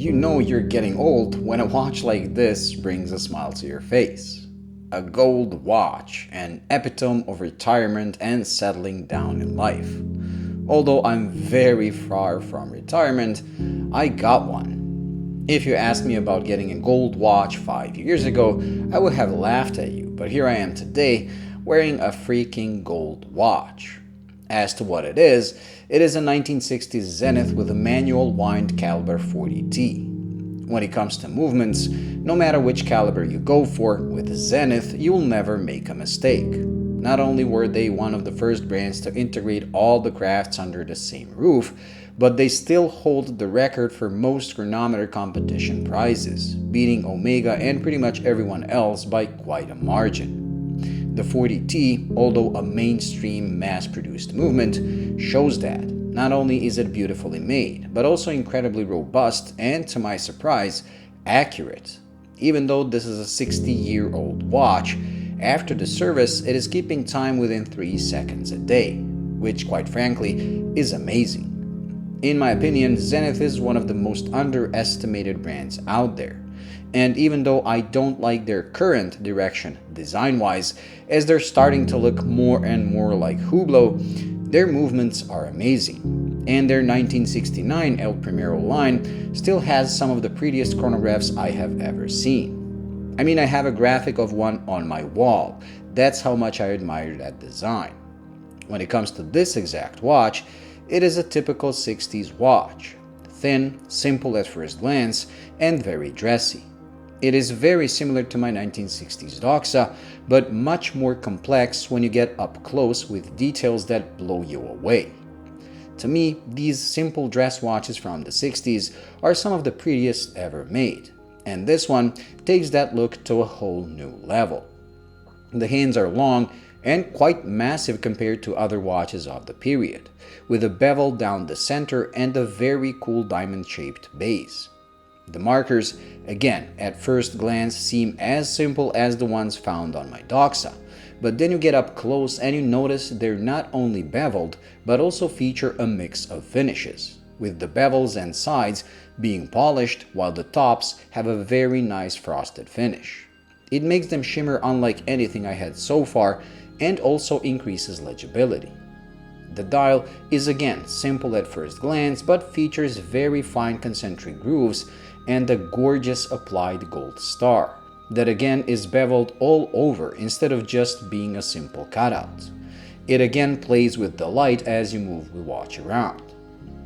You know you're getting old when a watch like this brings a smile to your face. A gold watch, an epitome of retirement and settling down in life. Although I'm very far from retirement, I got one. If you asked me about getting a gold watch 5 years ago, I would have laughed at you, but here I am today wearing a freaking gold watch. As to what it is a 1960s Zenith with a manual wind caliber 40T. When it comes to movements, no matter which caliber you go for, with Zenith you'll never make a mistake. Not only were they one of the first brands to integrate all the crafts under the same roof, but they still hold the record for most chronometer competition prizes, beating Omega and pretty much everyone else by quite a margin. The 40T, although a mainstream mass-produced movement, shows that. Not only is it beautifully made, but also incredibly robust and, to my surprise, accurate. Even though this is a 60-year-old watch, after the service it is keeping time within 3 seconds a day, which quite frankly is amazing. In my opinion, Zenith is one of the most underestimated brands out there. And even though I don't like their current direction design-wise, as they're starting to look more and more like Hublot, their movements are amazing. And their 1969 El Primero line still has some of the prettiest chronographs I have ever seen. I mean, I have a graphic of one on my wall. That's how much I admire that design. When it comes to this exact watch, it is a typical 60s watch. Thin, simple at first glance, and very dressy. It is very similar to my 1960s Doxa, but much more complex when you get up close with details that blow you away. To me, these simple dress watches from the 60s are some of the prettiest ever made, and this one takes that look to a whole new level. The hands are long and quite massive compared to other watches of the period, with a bevel down the center and a very cool diamond-shaped base. The markers, again, at first glance seem as simple as the ones found on my Doxa, but then you get up close and you notice they're not only beveled, but also feature a mix of finishes, with the bevels and sides being polished while the tops have a very nice frosted finish. It makes them shimmer unlike anything I had so far and also increases legibility. The dial is again simple at first glance, but features very fine concentric grooves and a gorgeous applied gold star that again is beveled all over instead of just being a simple cutout. It again plays with the light as you move the watch around.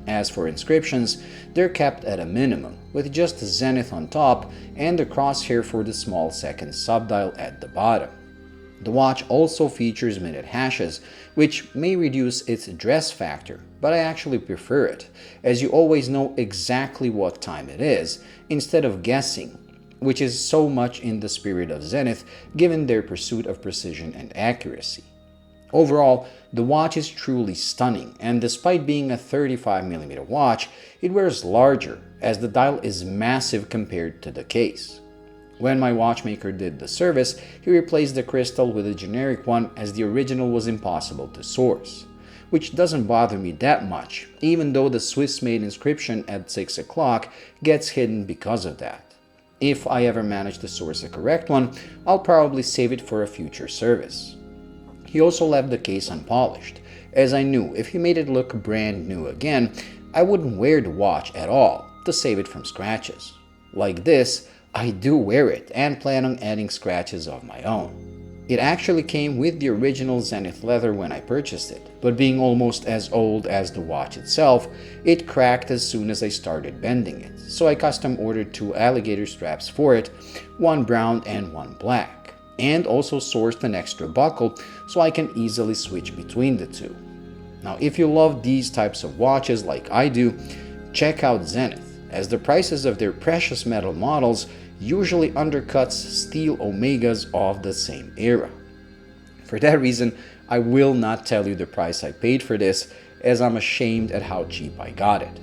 As for inscriptions, they're kept at a minimum, with just Zenith on top and the crosshair for the small second subdial at the bottom. The watch also features minute hashes, which may reduce its dress factor, but I actually prefer it, as you always know exactly what time it is, instead of guessing, which is so much in the spirit of Zenith given their pursuit of precision and accuracy. Overall, the watch is truly stunning, and despite being a 35mm watch, it wears larger, as the dial is massive compared to the case. When my watchmaker did the service, he replaced the crystal with a generic one as the original was impossible to source, which doesn't bother me that much, even though the Swiss-made inscription at 6 o'clock gets hidden because of that. If I ever manage to source a correct one, I'll probably save it for a future service. He also left the case unpolished, as I knew if he made it look brand new again, I wouldn't wear the watch at all to save it from scratches. Like this, I do wear it and plan on adding scratches of my own. It actually came with the original Zenith leather when I purchased it, but being almost as old as the watch itself, it cracked as soon as I started bending it, so I custom ordered 2 alligator straps for it, one brown and one black, and also sourced an extra buckle so I can easily switch between the two. Now, if you love these types of watches like I do, check out Zenith, as the prices of their precious metal models usually undercuts steel Omegas of the same era. For that reason, I will not tell you the price I paid for this, as I'm ashamed at how cheap I got it.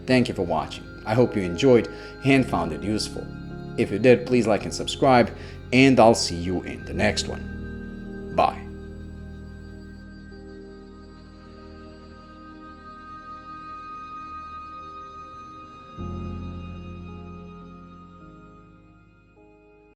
Thank you for watching. I hope you enjoyed and found it useful. If you did, please like and subscribe, and I'll see you in the next one. Bye.